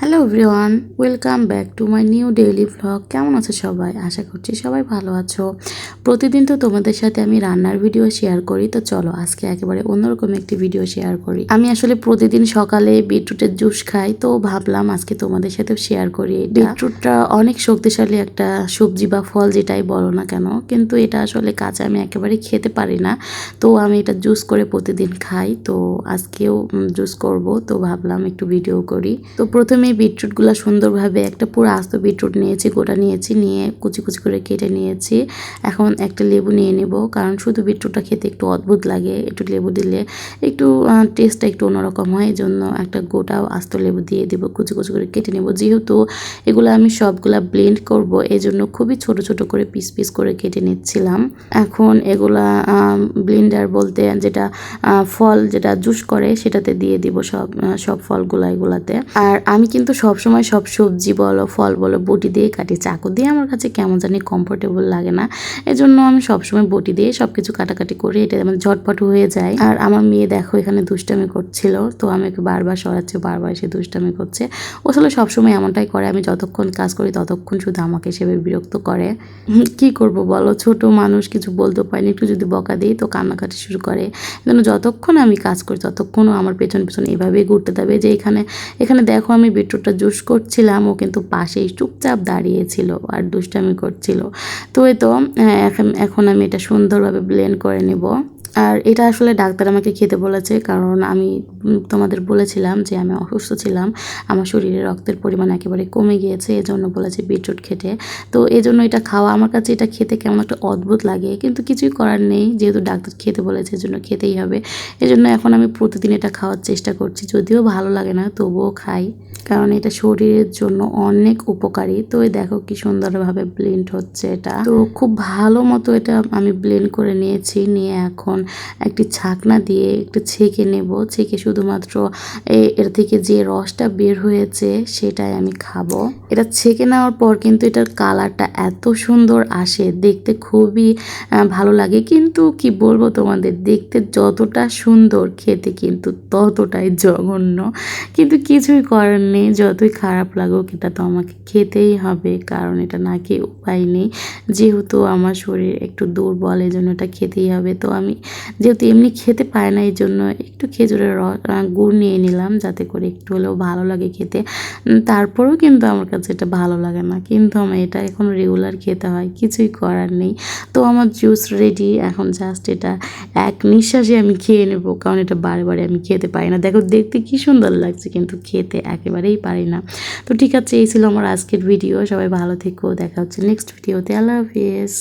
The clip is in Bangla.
Hello everyone, welcome back to my new daily vlog. কেমন আছো সবাই? আশা করছি সবাই ভালো আছো। প্রতিদিন তো তোমাদের সাথে আমি রান্নার ভিডিও শেয়ার করি, তো চলো আজকে একেবারে অন্যরকম একটি ভিডিও শেয়ার করি। আমি আসলে প্রতিদিন সকালে বিটরুটের জুস খাই, তো ভাবলাম আজকে তোমাদের সাথেও শেয়ার করি। বিটরুটটা অনেক শক্তিশালী একটা সবজি বা ফল, যেটাই বলো না কেন, কিন্তু এটা আসলে কাঁচা আমি একেবারেই খেতে পারি না। তো আমি এটা জুস করে প্রতিদিন খাই, তো আজকেও জুস করব, তো ভাবলাম একটু ভিডিও করি। তো প্রথমে বিটরুটগুলো সুন্দরভাবে একটা পুরো আস্ত বিটরুট নিয়েছি, গোটা নিয়েছি, নিয়ে কুচি কুচি করে কেটে নিয়েছি। এখন একটা লেবু নিয়ে নেব, কারণ শুধু বিটরুটটা খেতে একটু অদ্ভুত লাগে, একটু লেবু দিলে একটু টেস্টটা একটু অন্যরকম হয়। এই জন্য একটা গোটা আস্ত লেবু দিয়ে দেবো, কুচি কুচি করে কেটে নেব। যেহেতু এগুলো আমি সবগুলা ব্লেন্ড করব, এই জন্য খুবই ছোট ছোট করে পিস পিস করে কেটে নিচ্ছিলাম। এখন এগুলা ব্লেন্ডার বলতে যেটা ফল যেটা জুস করে সেটাতে দিয়ে দিব, সব ফলগুলা এগুলাতে। আর আমি কিন্তু সবসময় সব সবজি বলো ফল বলো বটি দিয়ে কাটি, চাকু দিয়ে আমার কাছে কেমন জানি কমফোর্টেবল লাগে না। এজন্য আমি সবসময় বটি দিয়ে সব কিছু কাটাকাটি করি, এটা আমার ঝটপট হয়ে যায়। আর আমার মেয়ে দেখো এখানে দুষ্টামি করছিল, তো আমি ওকে বারবার সরাচ্ছি, বারবার এসে দুষ্টামি করছে। ও আসলে সবসময় এমনটাই করে, আমি যতক্ষণ কাজ করি ততক্ষণ শুধু আমাকে সেভাবে বিরক্ত করে। কি করব বলো, ছোট মানুষ, কিছু বলতে পারিনি, একটু যদি বকা দিই তো কান্নাকাটি শুরু করে। যেন যতক্ষণ আমি কাজ করি ততক্ষণও আমার পেছন পেছন এভাবেই ঘুরতে দেবে। যে এখানে দেখো আমি বিটরুটটা জুস করছিলাম, ও কিন্তু পাশেই চুপচাপ দাঁড়িয়েছিল আর দুষ্টামি করছিল। তো এই তো এখন আমি এটা সুন্দরভাবে ব্লেন্ড করে নেব। আর এটা আসলে ডাক্তার আমাকে খেতে বলেছে, কারণ আমি তোমাদের বলেছিলাম যে আমি অসুস্থ ছিলাম, আমার শরীরে রক্তের পরিমাণ একেবারে কমে গিয়েছে, এজন্য বলেছে বিটরুট খেতে। তো এজন্য এটা খাওয়া, আমার কাছে এটা খেতে কেমন একটা অদ্ভুত লাগে, কিন্তু কিছুই করার নেই, যেহেতু ডাক্তার খেতে বলেছে এজন্য খেতেই হবে। এজন্য এখন আমি প্রতিদিন এটা খাওয়ার চেষ্টা করছি, যদিও ভালো লাগে না তবুও খাই, কারণ এটা শরীরের জন্য অনেক উপকারী। তো এই দেখো কি সুন্দরভাবে ব্লেন্ড হচ্ছে এটা, তো খুব ভালো মতো এটা আমি ব্লেন্ড করে নিয়েছি। নিয়ে এখন একটি ছাকনা দিয়ে একটু ছেঁকে নেব, ছেঁকে শুধুমাত্র এর থেকে যে রসটা বের হয়েছে সেটাই আমি খাবো। এটা ছেঁকে নেওয়ার পর কিন্তু এটার কালারটা এত সুন্দর আসে, দেখতে খুবই ভালো লাগে। কিন্তু কি বলবো তোমাদের, দেখতে যতটা সুন্দর খেতে কিন্তু ততটাই জঘন্য, কিন্তু কিছুই করার নেই। যতই খারাপ লাগুক এটা তো আমাকে খেতেই হবে, কারণ এটা না খেয়ে উপায় নেই। যেহেতু আমার শরীর একটু দুর্বল, এই জন্য এটা খেতেই হবে। তো আমি যেহেতু এমনি খেতে পাই না, এই জন্য একটু খেজুরের গুড় নিয়ে নিলাম, যাতে করে একটু হলেও ভালো লাগে খেতে। তারপরেও কিন্তু আমার কাছে এটা ভালো লাগে না, কিন্তু আমার এটা এখন রেগুলার খেতে হয়, কিছুই করার নেই। তো আমার জুস রেডি, এখন জাস্ট এটা এক নিঃশ্বাসে আমি খেয়ে নেবো, কারণ এটা বারে বারে আমি খেতে পারি না। দেখো দেখতে কি সুন্দর লাগছে, কিন্তু খেতে একেবারেই পারি না। তো ঠিক আছে, এই ছিল আমার আজকের ভিডিও। সবাই ভালো থেকো, দেখা হচ্ছে নেক্সট ভিডিওতে। আল্লাহ হাফিজ।